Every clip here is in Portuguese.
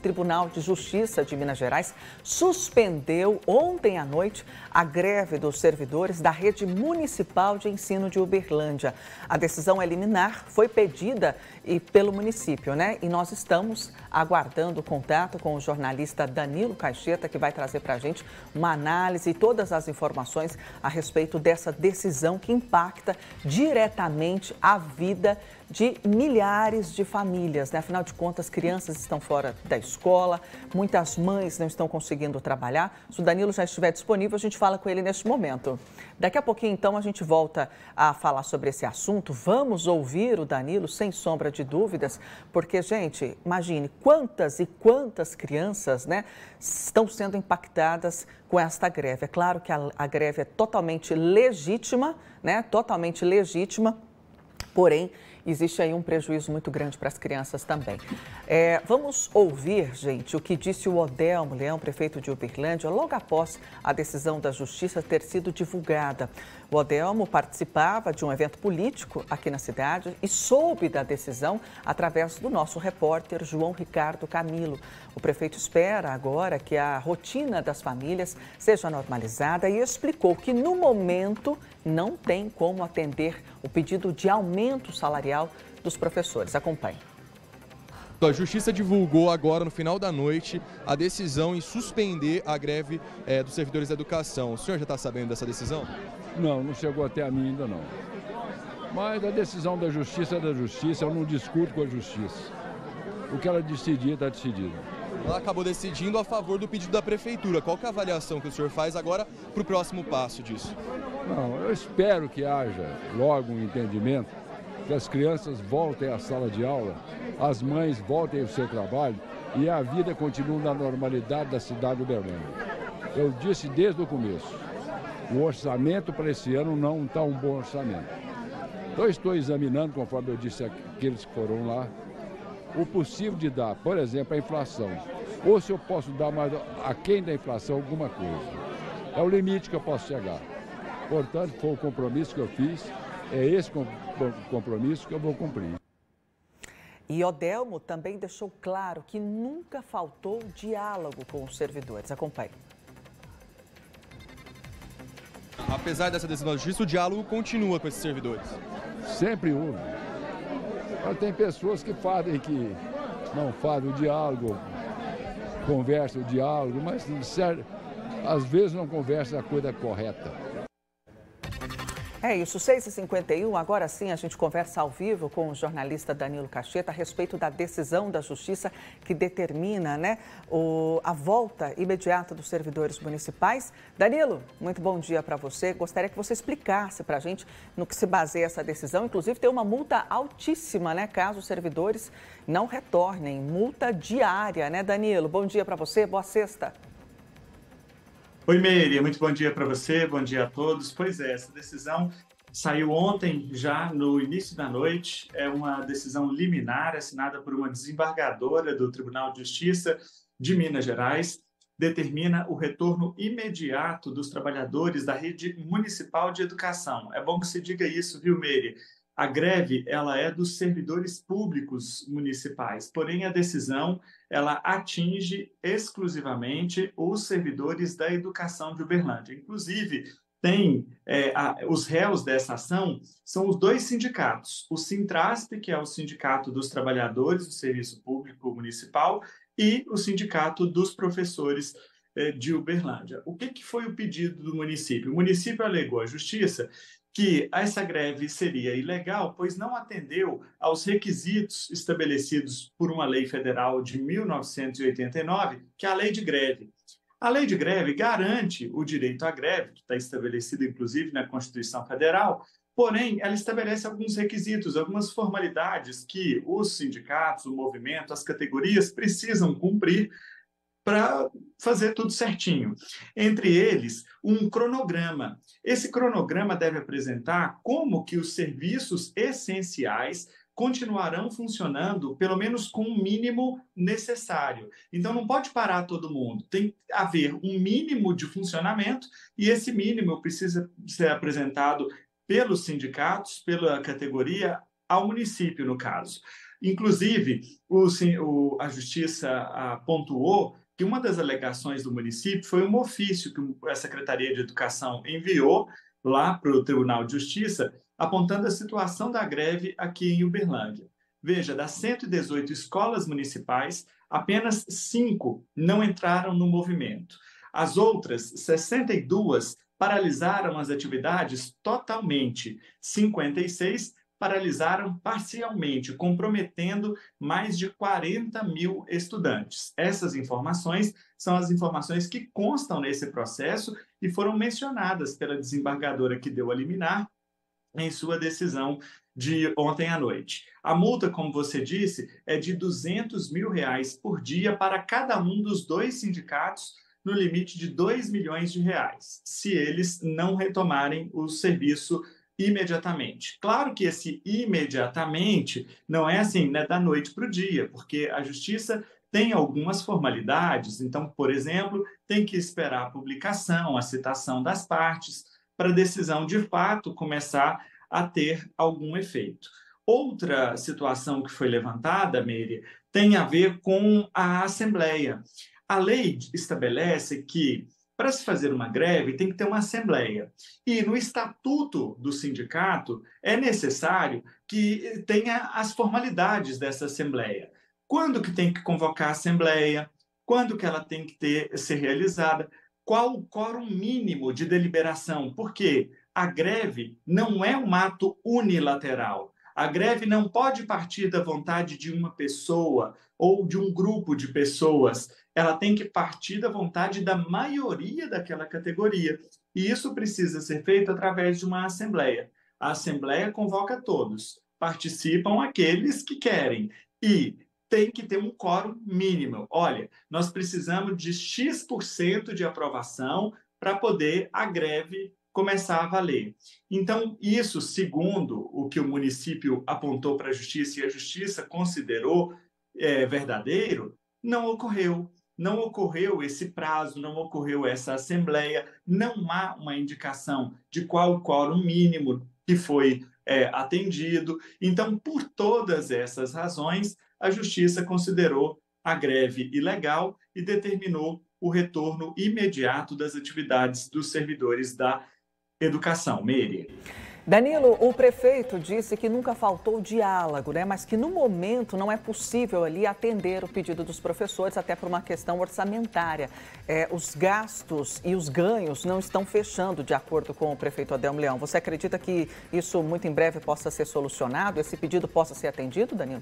Tribunal de Justiça de Minas Gerais suspendeu ontem à noite a greve dos servidores da Rede Municipal de Ensino de Uberlândia. A decisão liminar foi pedida pelo município, né? E nós estamos aguardando o contato com o jornalista Danilo Caixeta, que vai trazer para a gente uma análise e todas as informações a respeito dessa decisão que impacta diretamente a vida de milhares de famílias, né? Afinal de contas, crianças estão fora da escola, muitas mães não estão conseguindo trabalhar. Se o Danilo já estiver disponível, a gente fala com ele neste momento. Daqui a pouquinho, então, a gente volta a falar sobre esse assunto. Vamos ouvir o Danilo, sem sombra de dúvidas, porque, gente, imagine quantas e quantas crianças, né, estão sendo impactadas com esta greve. É claro que a greve é totalmente legítima, né? Totalmente legítima, porém, existe aí um prejuízo muito grande para as crianças também. Vamos ouvir, gente, o que disse o Odelmo Leão, prefeito de Uberlândia, logo após a decisão da Justiça ter sido divulgada. O Odelmo participava de um evento político aqui na cidade e soube da decisão através do nosso repórter João Ricardo Camilo. O prefeito espera agora que a rotina das famílias seja normalizada e explicou que, no momento, não tem como atender o pedido de aumento salarial dos professores. Acompanhe. A Justiça divulgou agora, no final da noite, a decisão em suspender a greve dos servidores da educação. O senhor já está sabendo dessa decisão? Não chegou até a mim ainda não. Mas a decisão da Justiça é da Justiça, eu não discuto com a Justiça. O que ela decidir, está decidido. Ela acabou decidindo a favor do pedido da Prefeitura. Qual que é a avaliação que o senhor faz agora para o próximo passo disso? Eu espero que haja logo um entendimento, que as crianças voltem à sala de aula, as mães voltem ao seu trabalho e a vida continue na normalidade da cidade de Uberlândia. Eu disse desde o começo, o orçamento para esse ano não está um bom orçamento. Eu estou examinando, conforme eu disse àqueles que foram lá, o possível de dar, por exemplo, a inflação. Ou se eu posso dar mais aquém da inflação alguma coisa. É o limite que eu posso chegar. Portanto, foi o compromisso que eu fiz, é esse compromisso que eu vou cumprir. E Odelmo também deixou claro que nunca faltou diálogo com os servidores. Acompanhe. Apesar dessa decisão da Justiça, o diálogo continua com esses servidores? Sempre houve. Mas tem pessoas que não fazem o diálogo, conversam o diálogo, mas às vezes não conversam a coisa correta. É isso, 6h51, agora sim a gente conversa ao vivo com o jornalista Danilo Caixeta a respeito da decisão da Justiça que determina, né, a volta imediata dos servidores municipais. Danilo, muito bom dia para você. Gostaria que você explicasse para a gente no que se baseia essa decisão. Inclusive tem uma multa altíssima, né, caso os servidores não retornem. Multa diária, né, Danilo? Bom dia para você, boa sexta. Oi, Meire, muito bom dia para você, bom dia a todos. Pois é, essa decisão saiu ontem, já no início da noite. É uma decisão liminar assinada por uma desembargadora do Tribunal de Justiça de Minas Gerais. Determina o retorno imediato dos trabalhadores da Rede Municipal de Educação. É bom que se diga isso, viu, Meire? A greve, ela é dos servidores públicos municipais, porém a decisão, ela atinge exclusivamente os servidores da educação de Uberlândia. Inclusive, os réus dessa ação são os dois sindicatos, o Sintrasp, que é o Sindicato dos Trabalhadores do Serviço Público Municipal, e o Sindicato dos Professores de Uberlândia. O que foi o pedido do município? O município alegou à Justiça que essa greve seria ilegal, pois não atendeu aos requisitos estabelecidos por uma lei federal de 1989, que é a Lei de Greve. A Lei de Greve garante o direito à greve, que está estabelecido, inclusive, na Constituição Federal, porém, ela estabelece alguns requisitos, algumas formalidades que os sindicatos, o movimento, as categorias precisam cumprir para fazer tudo certinho. Entre eles, um cronograma. Esse cronograma deve apresentar como que os serviços essenciais continuarão funcionando, pelo menos com o mínimo necessário. Então, não pode parar todo mundo. Tem que haver um mínimo de funcionamento e esse mínimo precisa ser apresentado pelos sindicatos, pela categoria, ao município, no caso. Inclusive, a Justiça pontuou que uma das alegações do município foi um ofício que a Secretaria de Educação enviou lá para o Tribunal de Justiça, apontando a situação da greve aqui em Uberlândia. Veja, das 118 escolas municipais, apenas 5 não entraram no movimento. As outras 62 paralisaram as atividades totalmente. 56 paralisaram parcialmente, comprometendo mais de 40 mil estudantes. Essas informações são as informações que constam nesse processo e foram mencionadas pela desembargadora que deu a liminar em sua decisão de ontem à noite. A multa, como você disse, é de R$200 mil por dia para cada um dos 2 sindicatos, no limite de R$2 milhões, se eles não retomarem o serviço imediatamente. Claro que esse imediatamente não é assim, né, da noite para o dia, porque a Justiça tem algumas formalidades. Então, por exemplo, tem que esperar a publicação, a citação das partes, para a decisão de fato começar a ter algum efeito. Outra situação que foi levantada, Meire, tem a ver com a Assembleia. A lei estabelece que, para se fazer uma greve, tem que ter uma assembleia. E no estatuto do sindicato é necessário que tenha as formalidades dessa assembleia. Quando que tem que convocar a assembleia? Quando que ela tem que ser realizada? Qual o quórum mínimo de deliberação? Porque a greve não é um ato unilateral. A greve não pode partir da vontade de uma pessoa ou de um grupo de pessoas. Ela tem que partir da vontade da maioria daquela categoria. E isso precisa ser feito através de uma assembleia. A assembleia convoca todos, participam aqueles que querem e tem que ter um quórum mínimo. Olha, nós precisamos de X% de aprovação para poder a greve começar a valer. Então, isso, segundo o que o município apontou para a Justiça e a Justiça considerou verdadeiro, não ocorreu. Não ocorreu esse prazo, não ocorreu essa assembleia, não há uma indicação de qual o quórum mínimo que foi atendido. Então, por todas essas razões, a Justiça considerou a greve ilegal e determinou o retorno imediato das atividades dos servidores da educação. Meire. Danilo, o prefeito disse que nunca faltou diálogo, né? Mas que no momento não é possível ali atender o pedido dos professores, até por uma questão orçamentária. Os gastos e os ganhos não estão fechando, de acordo com o prefeito Adelmo Leão. Você acredita que isso muito em breve possa ser solucionado, esse pedido possa ser atendido, Danilo?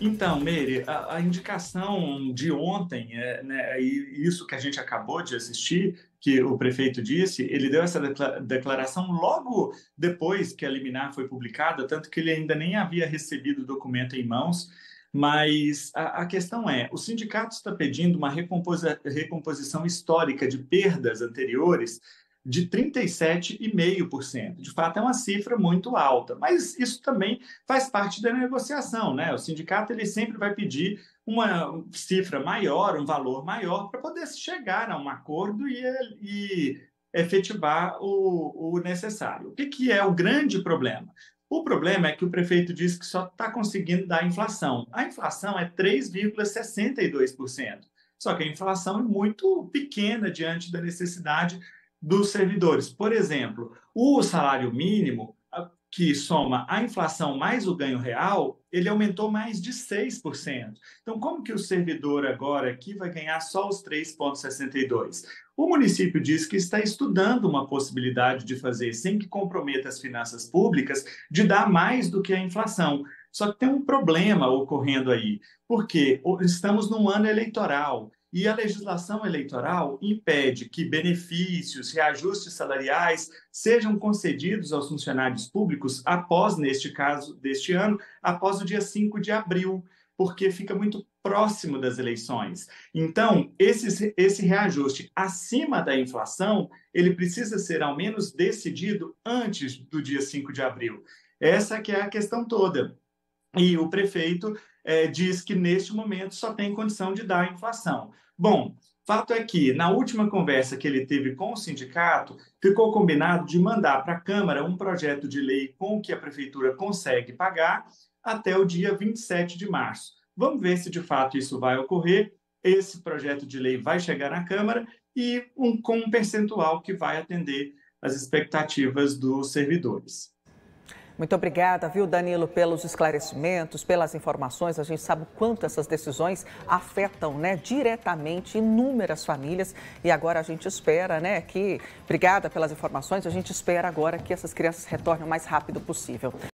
Então, Meire, a indicação de ontem, né, isso que a gente acabou de assistir, que o prefeito disse, ele deu essa declaração logo depois que a liminar foi publicada, tanto que ele ainda nem havia recebido o documento em mãos, mas a questão é, o sindicato está pedindo uma recomposição histórica de perdas anteriores de 37,5%. De fato, é uma cifra muito alta, mas isso também faz parte da negociação, né? O sindicato ele sempre vai pedir uma cifra maior, um valor maior, para poder chegar a um acordo e efetivar o necessário. O que é o grande problema? O problema é que o prefeito disse que só está conseguindo dar inflação. A inflação é 3,62%. Só que a inflação é muito pequena diante da necessidade dos servidores. Por exemplo, o salário mínimo, que soma a inflação mais o ganho real, ele aumentou mais de 6%. Então, como que o servidor agora aqui vai ganhar só os 3,62%? O município diz que está estudando uma possibilidade de fazer, sem que comprometa as finanças públicas, de dar mais do que a inflação. Só que tem um problema ocorrendo aí, porque estamos num ano eleitoral. E a legislação eleitoral impede que benefícios, reajustes salariais sejam concedidos aos funcionários públicos após, neste caso deste ano, após o dia 5 de abril, porque fica muito próximo das eleições. Então, esse reajuste acima da inflação, ele precisa ser ao menos decidido antes do dia 5 de abril. Essa que é a questão toda. E o prefeito diz que, neste momento, só tem condição de dar a inflação. Bom, fato é que, na última conversa que ele teve com o sindicato, ficou combinado de mandar para a Câmara um projeto de lei com o que a Prefeitura consegue pagar, até o dia 27 de março. Vamos ver se de fato isso vai ocorrer. Esse projeto de lei vai chegar na Câmara e com um percentual que vai atender as expectativas dos servidores. Muito obrigada, viu, Danilo, pelos esclarecimentos, pelas informações. A gente sabe o quanto essas decisões afetam, né, diretamente inúmeras famílias. E agora a gente espera, né, que... Obrigada pelas informações. A gente espera agora que essas crianças retornem o mais rápido possível.